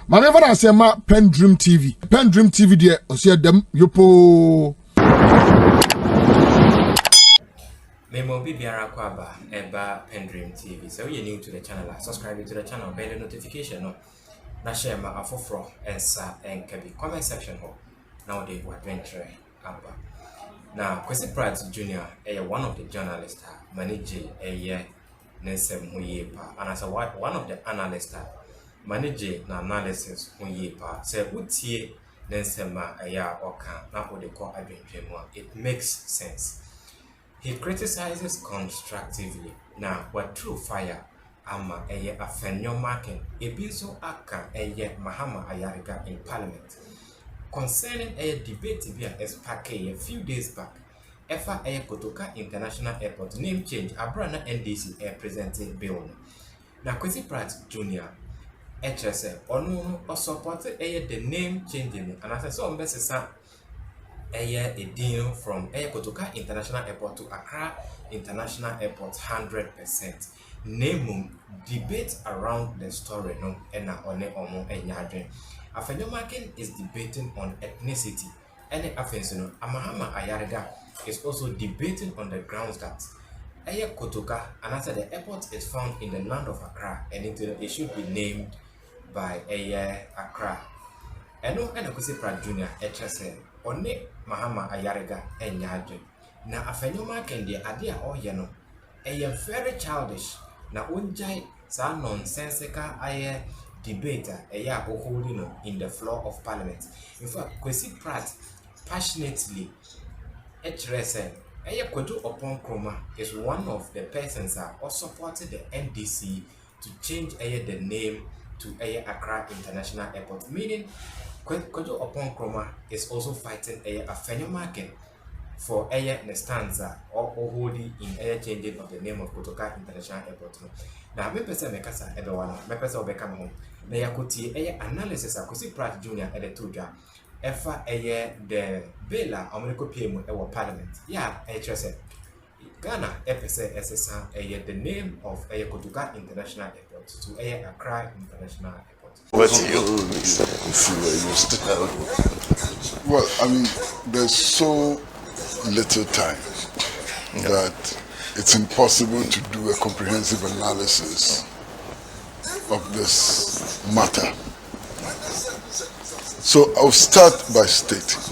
Maneva na sema PENDREAM TV. PENDREAM TV de osia dem yopo. Memo bibiara kwaba eba PENDREAM TV. So you're new to the channel, subscribe to the channel, bell the notification no. Na share ma afofro ensa enkabi comment section ho. Now they were adventure aba. Now KwesiPratt Jr. One of the journalists manage Nonṣenṣe who ye pa, and as one of the analysts manage na analysis who ye pa. Say utie Nonṣenṣe ma oka na what they call adventure. It makes sense. He criticizes constructively. Now, what true fire ama Afenyo marking ebiso aka Mahama Ayariga in Parliament concerning a debate via SPAK a few days back. Efa Kotoka International Airport name change Abrana NDC presented bill. Now KwesiPratt Jr. HSL or supported the name changing and as I saw Messesa a deal from Kotoka International Airport to Accra International Airport 100%. Name debate around the story no ena one omo enyadwen. Afenyo marking is debating on ethnicity. And Afenyo Mahama Ayariga is also debating on the grounds that Kotoka and after the airport is found in the land of Accra and it should be named by Accra. And no KwesiPratt Jr. HSL One Mahama Ayariga enyadwen. Na Afenyo marking the idea no very childish. Na unjai sa nonsense ka debate holding in the floor of Parliament. In fact, KwesiPratt passionately OppongNkrumah is one of the persons who supported the NDC to change the name to Accra International Airport. Meaning, OppongNkrumah is also fighting Afenyo marking for the stanza or holding in changing of the name of Kotoka International Airport. Now, me person me kasa everyone, me person will become home. Na yakuti analysis of KwesiPratt Jr. at the tuja. Efa the bela omeniko PM ewo Parliament. Yeah, HSL. Ghana FSA SSA the name of Kotoka International Airport to Accra International Airport. What do you Well, I mean, there's so little time that it's impossible to do a comprehensive analysis of this matter. So I'll start by stating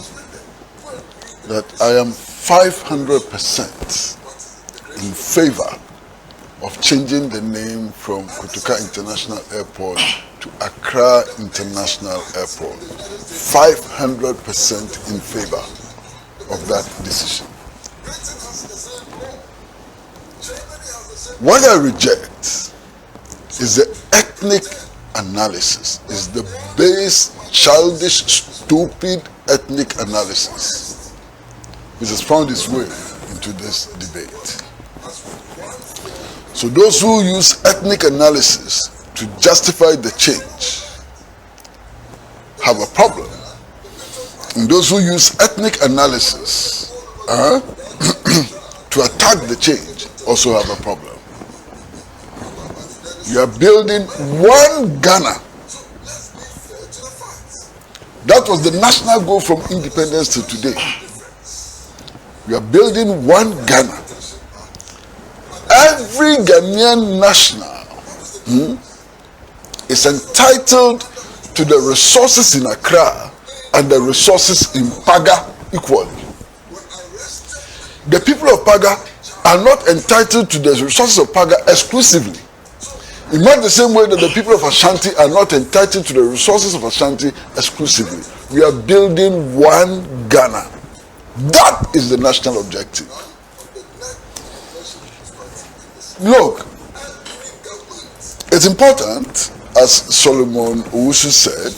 that I am 500% in favor of changing the name from Kotoka International Airport to Accra International Airport. 500% in favor of that decision. What I reject is the ethnic analysis, is the base, childish, stupid ethnic analysis which has found its way into this debate. So those who use ethnic analysis to justify the change have a problem. And those who use ethnic analysis to attack the change also have a problem. You are building one Ghana. That was the national goal from independence to today. You are building one Ghana. Every Ghanaian national is entitled to the resources in Accra and the resources in Paga equally. The people of Paga are not entitled to the resources of Paga exclusively. In much the same way that the people of Ashanti are not entitled to the resources of Ashanti exclusively. We are building one Ghana. That is the national objective. Look, it's important, as Solomon Owusu said,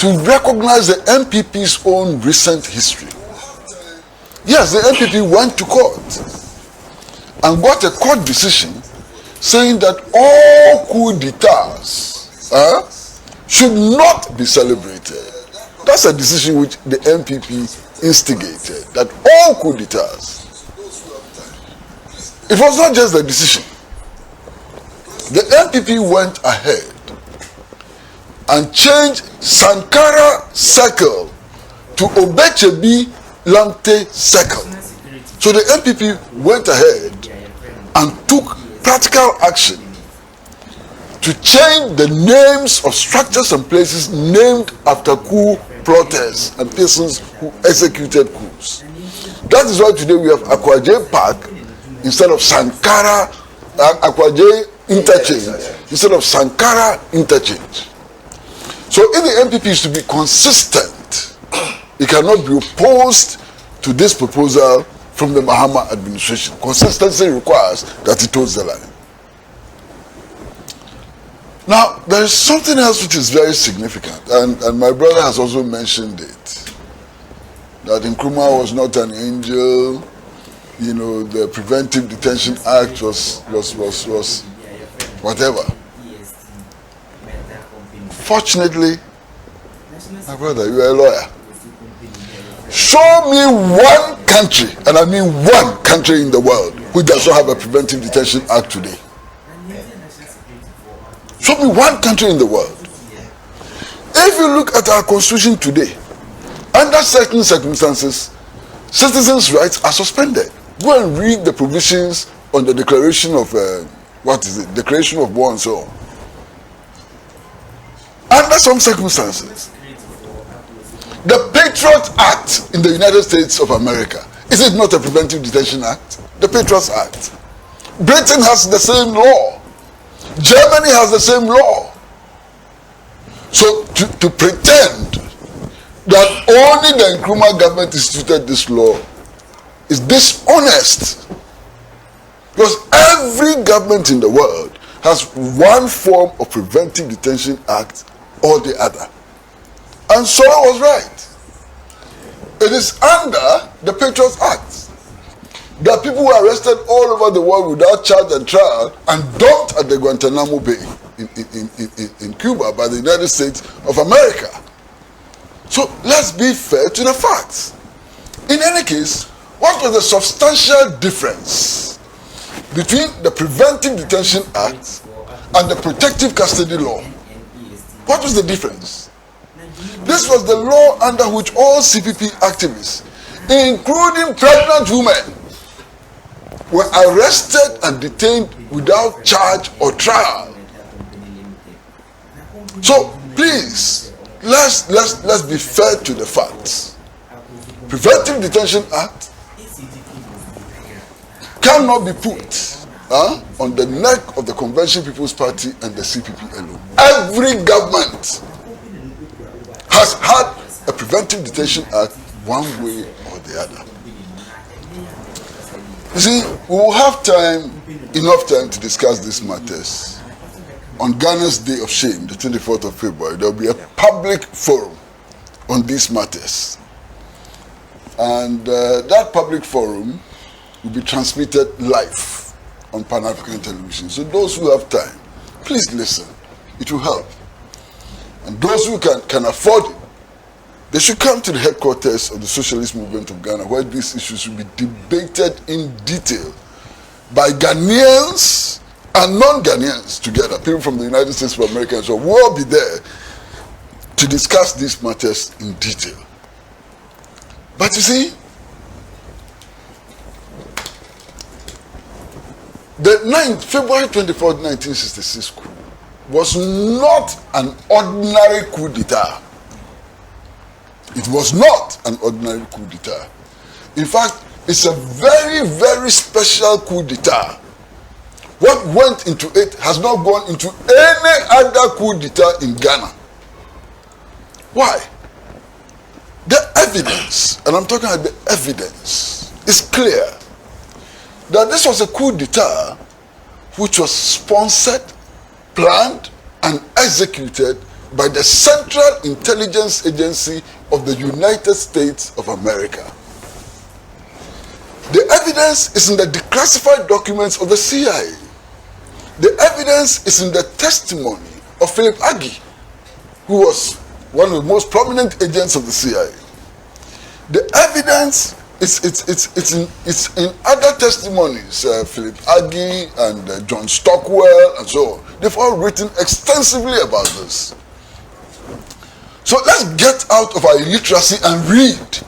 to recognize the MPP's own recent history. Yes, the MPP went to court and got a court decision saying that all coup d'etats should not be celebrated. That's a decision which the MPP instigated, that all coup d'etats. It was not just the decision. The MPP went ahead and changed Sankara Circle to Obechebi Lante Circle. So the NPP went ahead and took practical action to change the names of structures and places named after coup plotters and persons who executed coups. That is why today we have Akwaje Park instead of Sankara, Akwaje Interchange instead of Sankara Interchange. So if the NPP is to be consistent, it cannot be opposed to this proposal from the Mahama administration. Consistency requires that it toes the line. Now, there is something else which is very significant, and my brother has also mentioned it, that Nkrumah was not an angel. You know, the Preventive Detention Act was whatever. Fortunately, my brother, you are a lawyer. Show me one country, and I mean one country in the world, who does not have a Preventive Detention Act today. Show me one country in the world. If you look at our constitution today, under certain circumstances, citizens' rights are suspended. Go and read the provisions on the Declaration of Declaration of War and so on. Under some circumstances, the Patriot Act in the United States of America, is it not a Preventive Detention Act? The Patriot Act. Britain has the same law. Germany has the same law. So to pretend that only the Nkrumah government instituted this law is dishonest. Because every government in the world has one form of Preventive Detention Act or the other. And Sora was right. It is under the Patriot Act. There are people who are arrested all over the world without charge and trial and dumped at the Guantanamo Bay in Cuba by the United States of America. So let's be fair to the facts. In any case, what was the substantial difference between the Preventive Detention Act and the Protective Custody Law? What was the difference? This was the law under which all CPP activists, including pregnant women, were arrested and detained without charge or trial. So please, let's be fair to the facts. Preventive Detention Act cannot be put on the neck of the Convention People's Party and the CPP alone. Every government has had a Preventive Detention Act one way or the other. You see, we will have enough time to discuss these matters. On Ghana's Day of Shame, the 24th of February, there will be a public forum on these matters. And that public forum will be transmitted live on Pan-African television. So those who have time, please listen. It will help. And those who can afford it, they should come to the headquarters of the Socialist Movement of Ghana, where these issues will be debated in detail by Ghanaians and non-Ghanaians together, people from the United States of America. So we'll all be there to discuss these matters in detail. But you see, the February 24th, 1966 coup was not an ordinary coup d'etat. It was not an ordinary coup d'etat. In fact, it's a very, very special coup d'etat. What went into it has not gone into any other coup d'etat in Ghana. Why? The evidence, and I'm talking about the evidence, is clear that this was a coup d'etat which was sponsored, planned, and executed by the Central Intelligence Agency of the United States of America. The evidence is in the declassified documents of the CIA. The evidence is in the testimony of Philip Agee, who was one of the most prominent agents of the CIA. The evidence it's in other testimonies, Philip Agee and John Stockwell and so on. They've all written extensively about this. So let's get out of our illiteracy and read.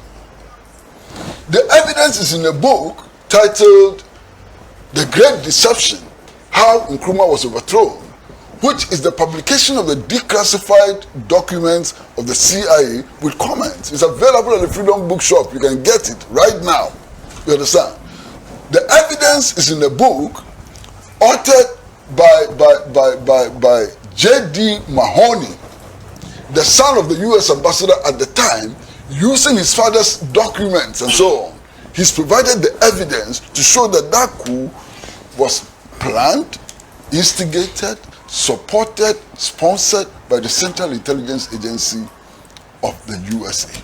The evidence is in a book titled The Great Deception, How Nkrumah Was Overthrown, which is the publication of the declassified documents of the CIA with comments. It's available at the Freedom Bookshop. You can get it right now. You understand? The evidence is in a book authored by J.D. Mahoney, the son of the U.S. ambassador at the time, using his father's documents and so on. He's provided the evidence to show that that coup was planned, instigated, supported, sponsored by the Central Intelligence Agency of the USA.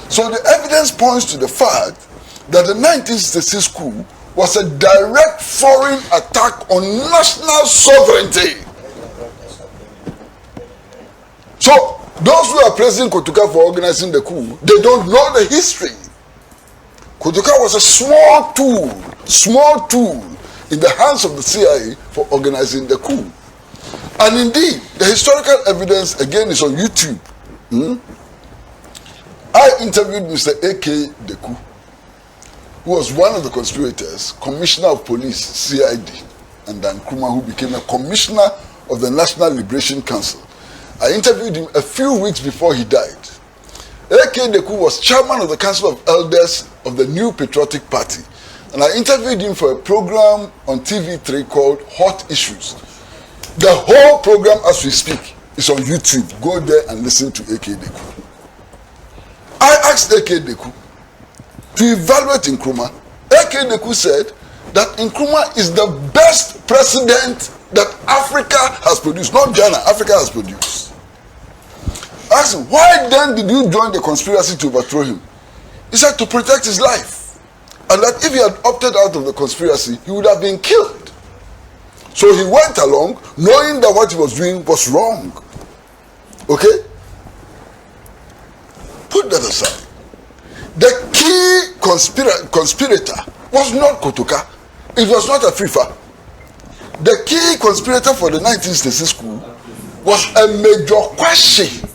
So the evidence points to the fact that the 1966 coup was a direct foreign attack on national sovereignty. So those who are praising Kotuka for organizing the coup, they don't know the history. Kotuka was a small tool in the hands of the CIA for organizing the coup. And indeed, the historical evidence again is on YouTube. I interviewed Mr. A.K. Deku, who was one of the conspirators, Commissioner of Police, CID, and then Nkrumah, who became a Commissioner of the National Liberation Council. I interviewed him a few weeks before he died. A.K. Deku was chairman of the Council of Elders of the New Patriotic Party, and I interviewed him for a program on TV3 called Hot Issues. The whole program as we speak is on YouTube. Go there and listen to A.K. Deku. I asked A.K. Deku to evaluate Nkrumah. A.K. Deku said that Nkrumah is the best president that Africa has produced, not Ghana, Africa has produced. I asked him, why then did you join the conspiracy to overthrow him? He said to protect his life, and that if he had opted out of the conspiracy, he would have been killed. So he went along knowing that what he was doing was wrong. Okay? Put that aside. The key conspirator was not Kotuka. It was not a FIFA. The key conspirator for the 1966 coup was a Major Kwashi,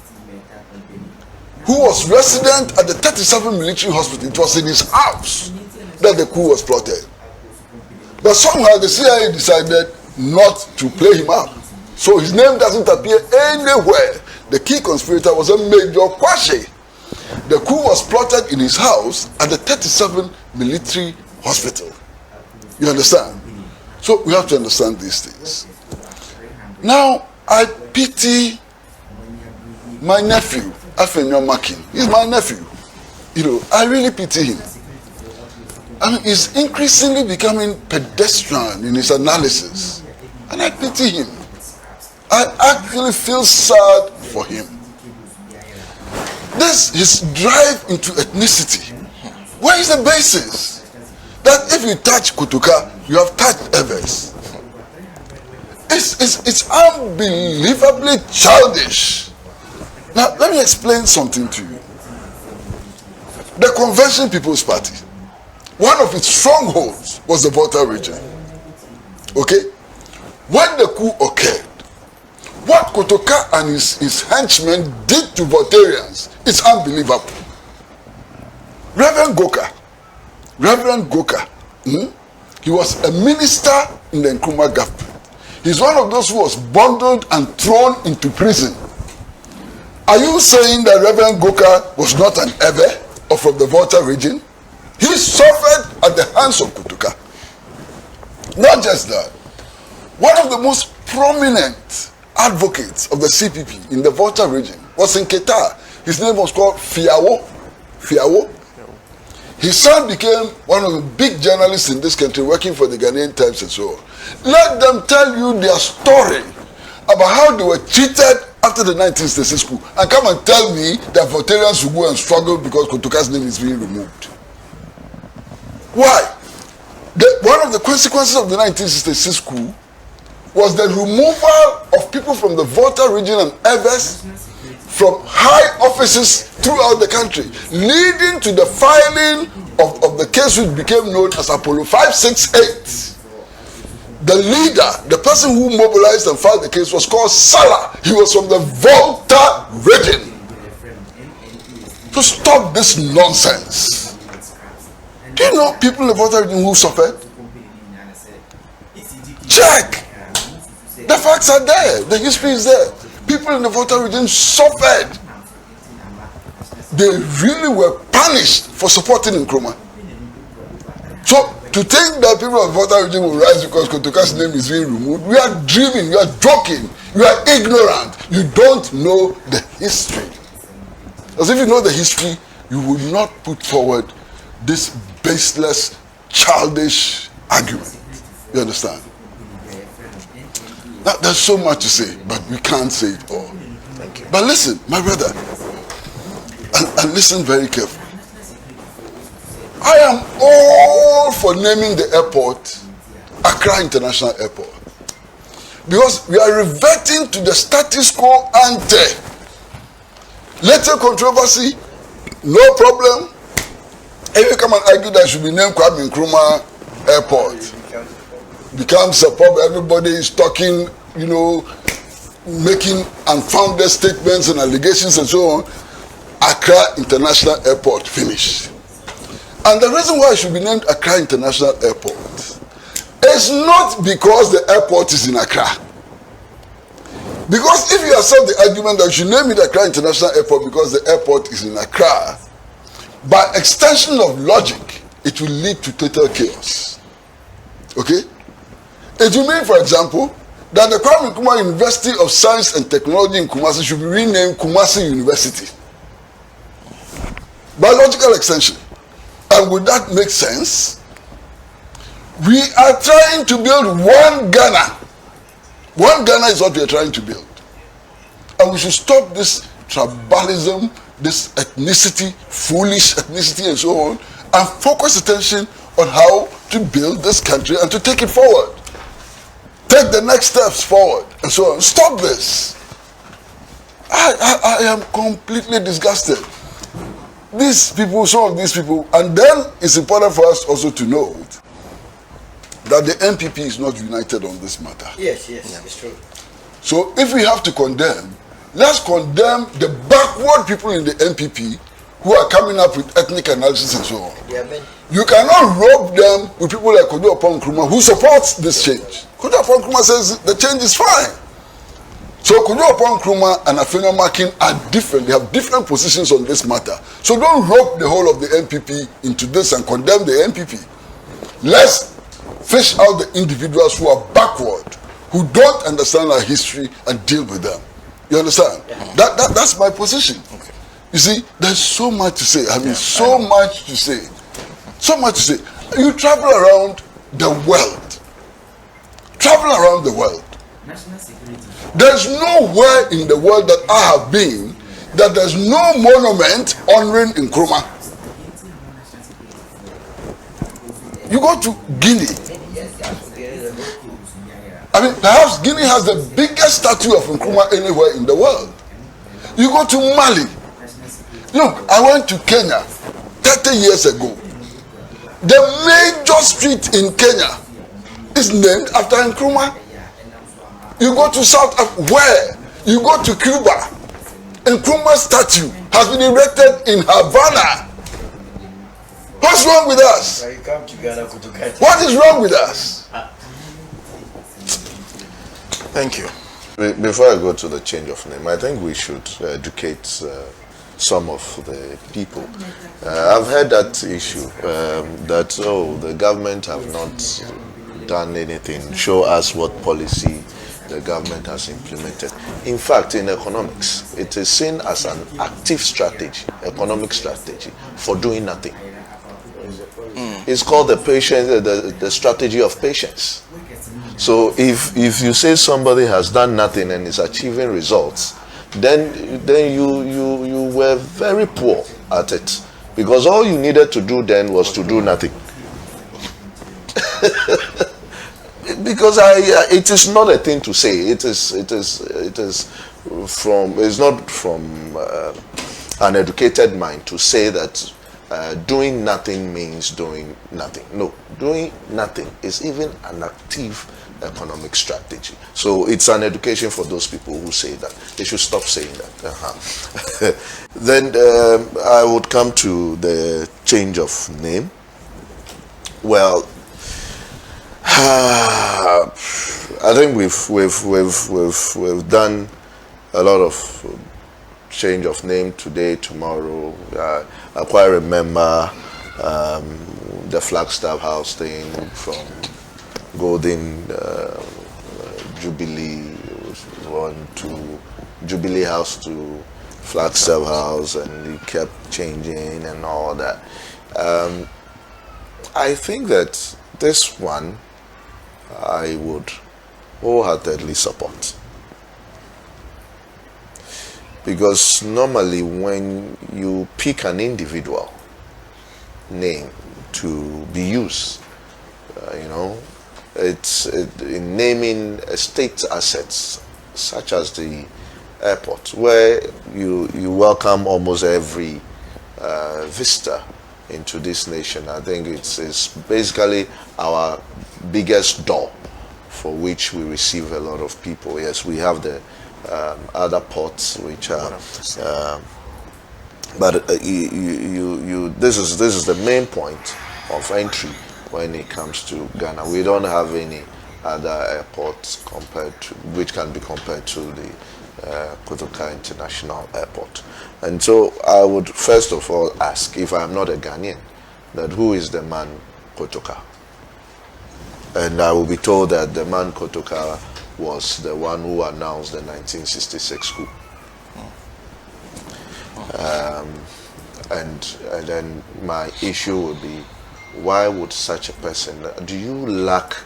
who was resident at the 37 military hospital. It was in his house that the coup was plotted. But somehow the CIA decided not to play him up. So his name doesn't appear anywhere. The key conspirator was a Major Kwashi. The coup was plotted in his house at the 37 military hospital. You understand? So we have to understand these things. Now, I pity my nephew, Afenyo Makin. He's my nephew. You know, I really pity him. I mean, he's increasingly becoming pedestrian in his analysis. And I pity him. I actually feel sad for him. This, his drive into ethnicity. Where is the basis? That if you touch Kotuka, you have touched Evers. It's unbelievably childish. Now, let me explain something to you. The Convention People's Party, one of its strongholds was the Volta region. Okay? When the coup occurred, what Kotuka and his henchmen did to Voltarians is unbelievable. Reverend Goka, he was a minister in the Nkrumah government. He's one of those who was bundled and thrown into prison. Are you saying that Reverend Goka was not an Ebe or from the Volta region? He suffered at the hands of Kotuka. Not just that. One of the most prominent advocates of the CPP in the Volta region was in Qatar. His name was called Fiawo. His son became one of the big journalists in this country, working for the Ghanaian Times and so on. Let them tell you their story about how they were treated after the 1966 coup, and come and tell me that Voltarians will go and struggle because Kotuka's name is being removed. Why? One of the consequences of the 1966 coup was the removal of people from the Volta region and Evers from high offices throughout the country, leading to the filing of the case which became known as Apollo 568. The leader, the person who mobilized and filed the case, was called Salah. He was from the Volta region. to stop this nonsense. Do you know people in the Volta region who suffered? Check. The facts are there. The history is there. People in the Volta region suffered. They really were punished for supporting Nkrumah. So, to think that people of the Volta region will rise because Kotoka's name is being removed, we are dreaming, we are joking, you are ignorant. You don't know the history. As if you know the history, you will not put forward this baseless, childish argument. You understand? Now, there's so much to say, but we can't say it all. Thank you. But listen, my brother, and listen very carefully. I am all for naming the airport Accra International Airport, because we are reverting to the status quo ante. Later controversy, no problem. If you come and argue that it should be named KwesiPratt Airport, becomes a problem. Everybody is talking, you know, making unfounded statements and allegations and so on. Accra International Airport, finished. And the reason why it should be named Accra International Airport is not because the airport is in Accra. Because if you accept the argument that you should name it Accra International Airport because the airport is in Accra, by extension of logic, it will lead to total chaos. Okay? It will mean, for example, that the KwesiPratt University of Science and Technology in Kumasi should be renamed Kumasi University. By logical extension. And would that make sense? We are trying to build one Ghana. One Ghana is what we are trying to build. And we should stop this tribalism, this ethnicity, foolish ethnicity and so on, and focus attention on how to build this country and to take it forward. Take the next steps forward and so on. Stop this. I am completely disgusted. These people, some of these people, and then it's important for us also to note that the NPP is not united on this matter. Yes, it's true. So if we have to condemn, let's condemn the backward people in the NPP who are coming up with ethnic analysis and so on. Yeah, man. You cannot rope them with people like OppongNkrumah who supports this change. OppongNkrumah says the change is fine. So OppongNkrumah and Afenyo are different. They have different positions on this matter. So don't rope the whole of the NPP into this and condemn the NPP. Let's fish out the individuals who are backward, who don't understand our history, and deal with them. You understand? Yeah. That's my position. Okay. You see, there's so much to say. I mean, so much to say. So much to say. You travel around the world. Travel around the world. There's nowhere in the world that I have been that there's no monument honoring Nkrumah. You go to Guinea. I mean, perhaps Guinea has the biggest statue of Nkrumah anywhere in the world. You go to Mali. Look, I went to Kenya 30 years ago. The major street in Kenya is named after Nkrumah. You go to South Africa, where? You go to Cuba. Nkrumah's statue has been erected in Havana. What's wrong with us? What is wrong with us? Thank you. Before I go to the change of name, I think we should educate some of the people. I've heard that issue, that, the government have not done anything. Show us what policy the government has implemented. In fact, in economics, it is seen as an active strategy, economic strategy, for doing nothing. It's called the strategy of patience. So if you say somebody has done nothing and is achieving results, then you were very poor at it, because all you needed to do then was to do nothing. Because it is not a thing to say. It's not from an educated mind to say that doing nothing means doing nothing. No, doing nothing is even an active economic strategy. So it's an education for those people who say that. They should stop saying that. Then I would come to the change of name. Well, I think we've done a lot of change of name today, tomorrow. I quite remember the Flagstaff House thing from Golden Jubilee one to Jubilee House to Flagstaff House, and it kept changing and all that. I think that this one I would wholeheartedly support, because normally when you pick an individual name to be used, it's in naming state assets such as the airport, where you welcome almost every visitor into this nation. I think it's basically our biggest door for which we receive a lot of people. Yes, we have the other ports which are but this is the main point of entry when it comes to Ghana. We don't have any other airports which can be compared to the Kotoka International Airport. And so I would first of all ask, if I'm not a Ghanaian, that who is the man Kotoka? And I will be told that the man Kotoka was the one who announced the 1966 coup. And then my issue would be, why would such a person, do you lack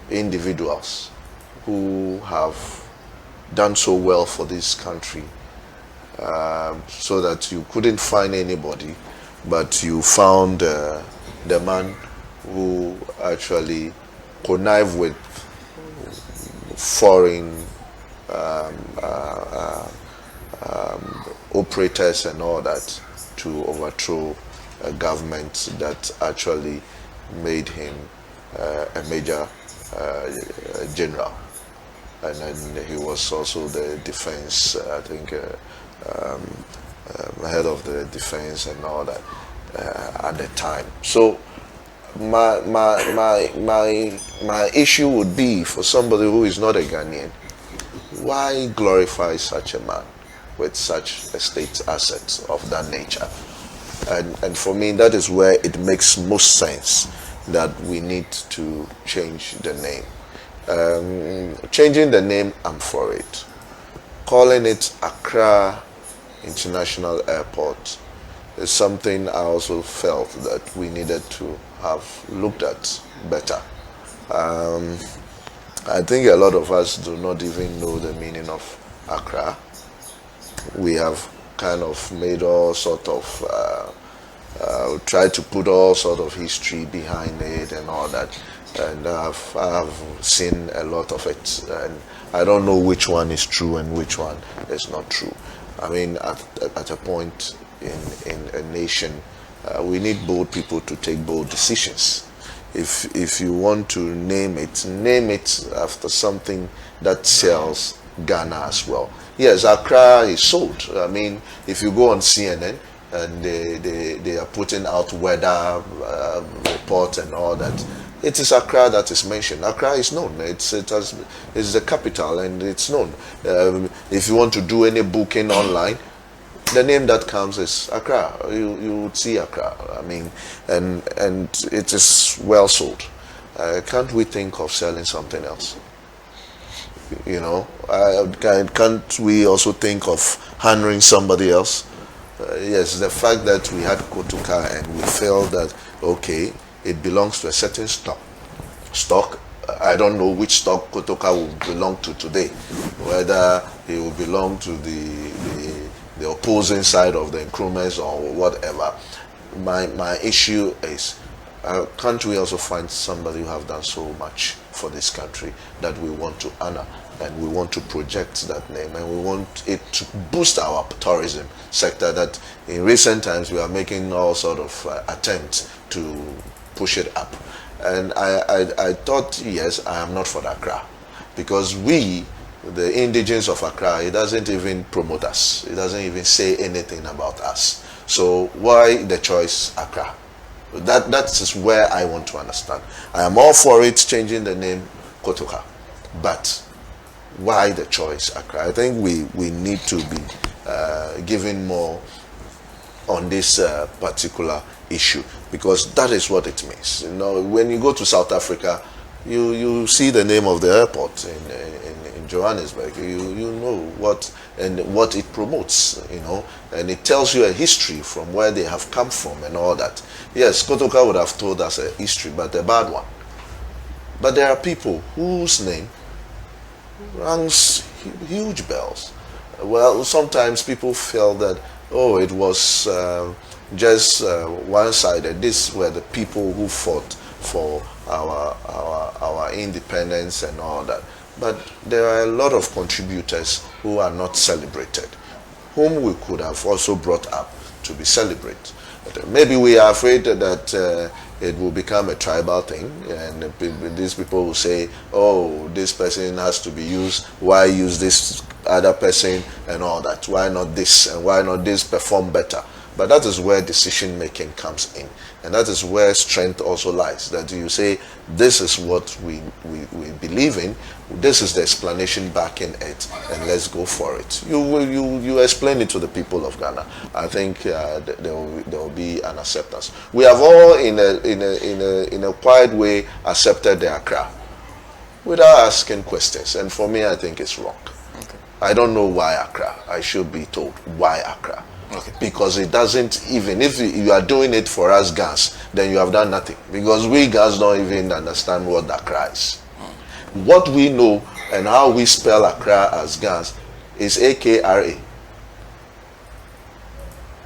individuals who have done so well for this country, so that you couldn't find anybody, but you found the man who actually connive with foreign operators and all that to overthrow a government that actually made him a major general, and then he was also the defense, I think, head of the defense and all that at the time. So my issue would be, for somebody who is not a Ghanaian, why glorify such a man with such estate assets of that nature? And for me, that is where it makes most sense that we need to change the name. Changing the name, I'm for it. Calling it Accra International Airport is something I also felt that we needed to have looked at better. I think a lot of us do not even know the meaning of Accra. We have kind of made all sort of tried to put all sort of history behind it and all that, and I have seen a lot of it, and I don't know which one is true and which one is not true. I mean, at a point in a nation, we need bold people to take bold decisions. If you want to name it after something that sells Ghana as well. Yes, Accra is sold. I mean, if you go on CNN and they are putting out weather reports and all that, it is Accra that is mentioned. Accra is known. It's the capital, and it's known. If you want to do any booking online, the name that comes is Accra. You would see Accra. I mean, and it is well sold. Can't we think of selling something else? You know, can't we also think of honoring somebody else? Yes, the fact that we had Kotoka and we felt that, okay, it belongs to a certain stock. I don't know which stock Kotoka will belong to today, whether it will belong to the opposing side of the Nkrumahs or whatever. My issue is, can't we also find somebody who have done so much for this country that we want to honor, and we want to project that name, and we want it to boost our tourism sector that in recent times we are making all sort of attempts to push it up. And I thought, yes, I am not for Accra. Because we, the indigents of Accra, it doesn't even promote us. It doesn't even say anything about us. So why the choice Accra? That is where I want to understand. I am all for it changing the name Kotoka. But why the choice Accra? I think we need to be giving more on this particular issue, because that is what it means. You know, when you go to South Africa, you see the name of the airport in Johannesburg. You know what it promotes, you know, and it tells you a history from where they have come from and all that. Yes, Kotoka would have told us a history, but a bad one. But there are people whose name rings huge bells. Well, sometimes people felt that, oh, it was just one-sided. These were the people who fought for our independence and all that. But there are a lot of contributors who are not celebrated, whom we could have also brought up to be celebrated. But maybe we are afraid that it will become a tribal thing, and these people will say, oh, this person has to be used, why use this other person and all that, why not this, and why not this perform better. But that is where decision making comes in, and that is where strength also lies, that you say, this is what we believe in, this is the explanation backing it, and let's go for it. You explain it to the people of Ghana. I think there will be an acceptance. We have all in a quiet way accepted the Accra without asking questions, and for me I think it's wrong. Okay. I don't know why Accra. I should be told why Accra. Okay. Because it doesn't, even if you are doing it for us Gans, then you have done nothing. Because we Gans don't even understand what Accra is. What we know and how we spell Accra as Gans is AKRA.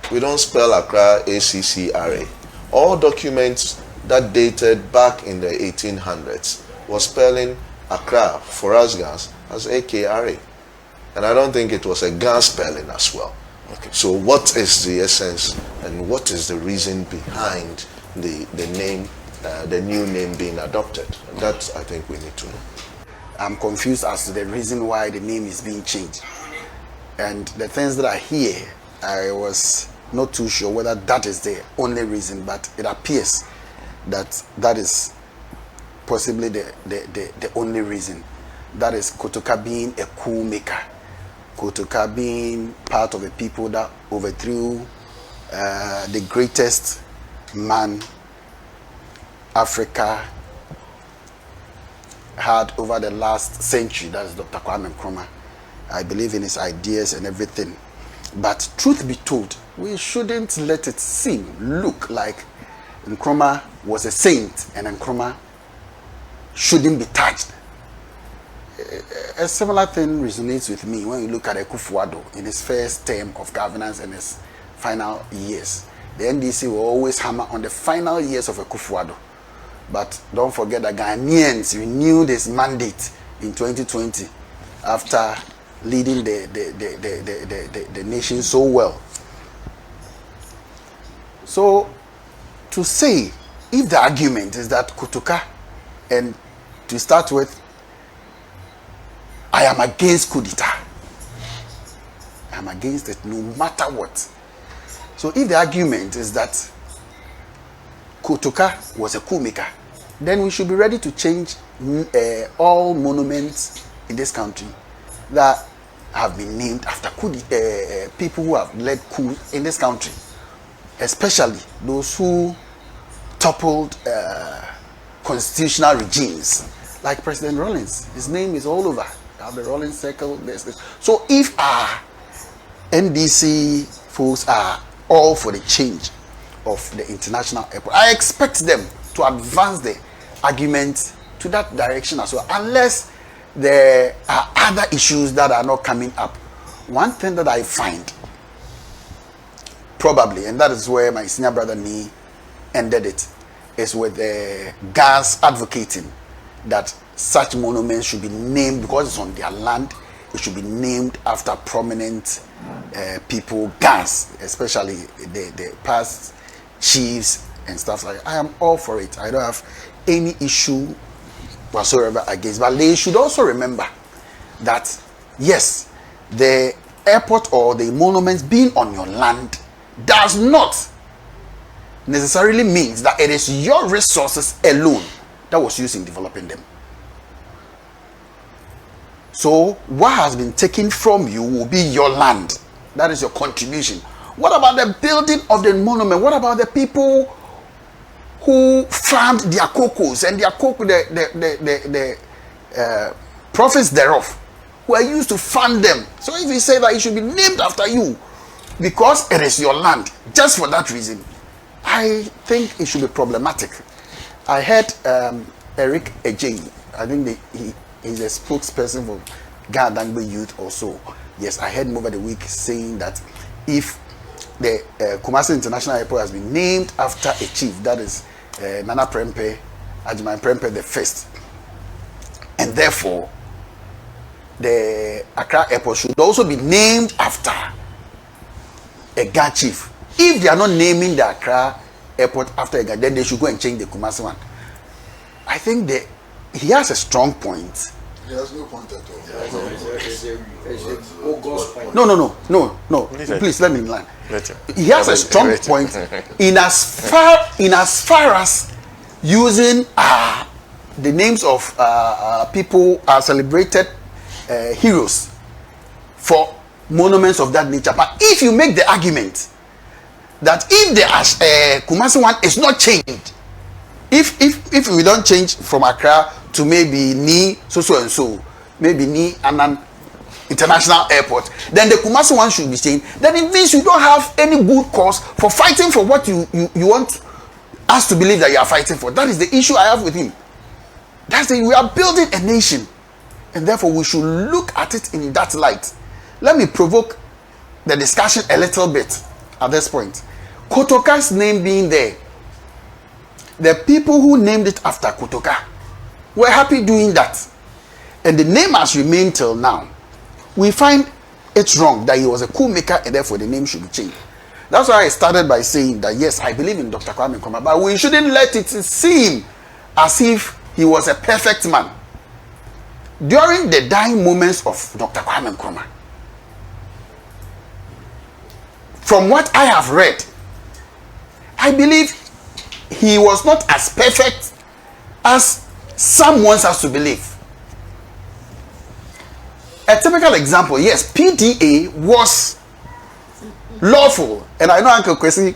We don't spell Accra ACCRA. All documents that dated back in the 1800s was spelling Accra for us Gans as AKRA. And I don't think it was a Gans spelling as well. Okay. So what is the essence and what is the reason behind the name, the new name being adopted? That I think we need to know. I'm confused as to the reason why the name is being changed. And the things that I hear, I was not too sure whether that is the only reason, but it appears that that is possibly the only reason. That is Kotoka being a coup maker. Kotoka being part of the people that overthrew the greatest man Africa had over the last century, that is Dr. OppongNkrumah. I believe in his ideas and everything. But truth be told, we shouldn't let it look like Nkrumah was a saint and Nkrumah shouldn't be touched. A similar thing resonates with me when you look at Akufo-Addo in his first term of governance and his final years. The NDC will always hammer on the final years of Akufo-Addo. But don't forget that Ghanaians renewed his mandate in 2020 after leading the nation so well. So to say, if the argument is that Kotoka, and to start with, I am against coup d'etat. I am against it no matter what. So if the argument is that Kotoka was a coup maker, then we should be ready to change all monuments in this country that have been named after people who have led coup in this country, especially those who toppled constitutional regimes, like President Rawlings. His name is all over. The Rawlings Circle. So if our NDC folks are all for the change of the international airport, I expect them to advance the argument to that direction as well, unless there are other issues that are not coming up. One thing that I find, probably, and that is where my senior brother Nee ended it, is with the Gans advocating that such monuments should be named, because it's on their land, it should be named after prominent people, Gans, especially the past chiefs and stuff like that. I am all for it. I don't have any issue whatsoever against. But they should also remember that, yes, the airport or the monuments being on your land does not necessarily means that it is your resources alone that was used in developing them. So what has been taken from you will be your land. That is your contribution. What about the building of the monument? What about the people who farmed their cocoas and their cocoa, the profits thereof, who are used to fund them? So if you say that it should be named after you because it is your land, just for that reason, I think it should be problematic. I heard Eric Ejay, I think he's a spokesperson for Ghana Dangbe Youth also. Yes, I heard him over the week saying that if the Kumasi International Airport has been named after a chief, that is Nana Prempeh, Ajiman Prempeh the first, and therefore the Accra Airport should also be named after a Ghana chief. If they are not naming the Accra Airport after a Ghana, then they should go and change the Kumasi one. I think he has a strong point. He has no point at all. No. Please let me learn. He has a strong point in as far as using the names of people celebrated heroes for monuments of that nature. But if you make the argument that if the Kumasi one is not changed, if we don't change from Accra to maybe Ni so and so, maybe Ni Anan International Airport, then the Kumasi one should be changed. Then it means you don't have any good cause for fighting for what you want us to believe that you are fighting for. That is the issue I have with him. We are building a nation, and therefore we should look at it in that light. Let me provoke the discussion a little bit at this point. Kotoka's name being there, the people who named it after Kotoka were happy doing that, and the name has remained till now. We find it wrong that he was a coup maker and therefore the name should be changed. That's why I started by saying that yes, I believe in Dr. Kwame Nkrumah, but we shouldn't let it seem as if he was a perfect man. During the dying moments of Dr. Kwame Nkrumah, from what I have read, I believe he was not as perfect as some wants us to believe. A typical example, yes, PDA was lawful, and I know Uncle Kwesi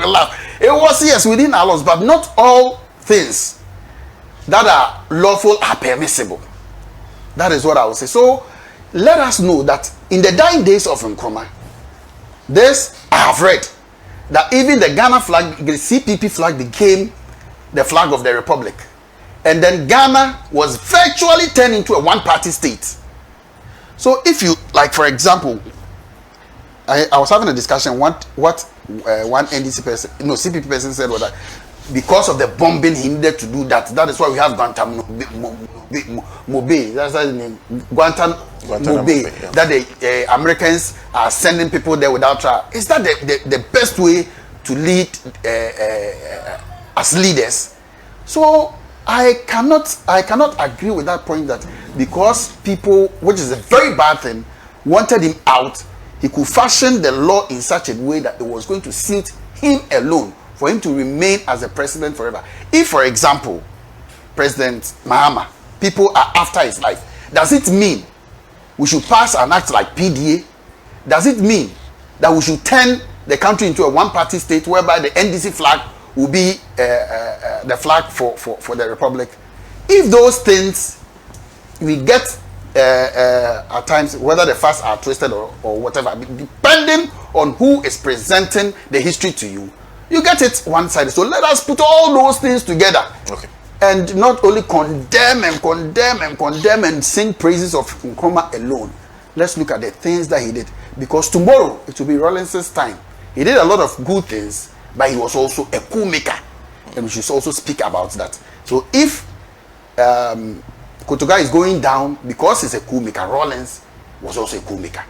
laugh. It was, yes, within our laws, but not all things that are lawful are permissible. That is what I will say. So let us know that in the dying days of Nkrumah, this I have read that even the Ghana flag, the CPP flag, became the flag of the Republic. And then Ghana was virtually turned into a one-party state. So if you, like for example, I was having a discussion, one NDC person, no, CPP person said was that because of the bombing he needed to do that. That is why we have Guantanamo Bay. That's the name. Guantanamo Bay. Yeah. That the Americans are sending people there without trial. Is that the best way to lead as leaders? So I cannot agree with that point that because people, which is a very bad thing, wanted him out, he could fashion the law in such a way that it was going to suit him alone for him to remain as a president forever. If, for example, President Mahama, people are after his life, does it mean we should pass an act like PDA? Does it mean that we should turn the country into a one-party state whereby the NDC flag will be the flag for the Republic? If those things we get at times, whether the facts are twisted or whatever, depending on who is presenting the history to you, you get it one-sided. So let us put all those things together, okay, and not only condemn and sing praises of Nkrumah alone. Let's look at the things that he did, because tomorrow it will be Rawlings's time. He did a lot of good things, but he was also a coup maker, and we should also speak about that. So if Kotoka is going down because he's a coup maker, Rawlings was also a coup maker.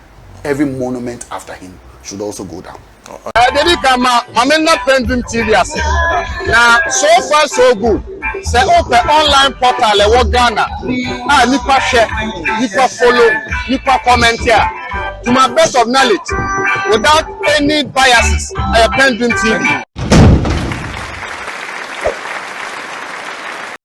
Every monument after him should also go down. Dedi kama amena PENDREAM TV ase. Now so far so good. Say open online portal e wo Ghana. Nipa share, nipa follow, nipa comment here. To my best of knowledge, without any biases, PENDREAM TV.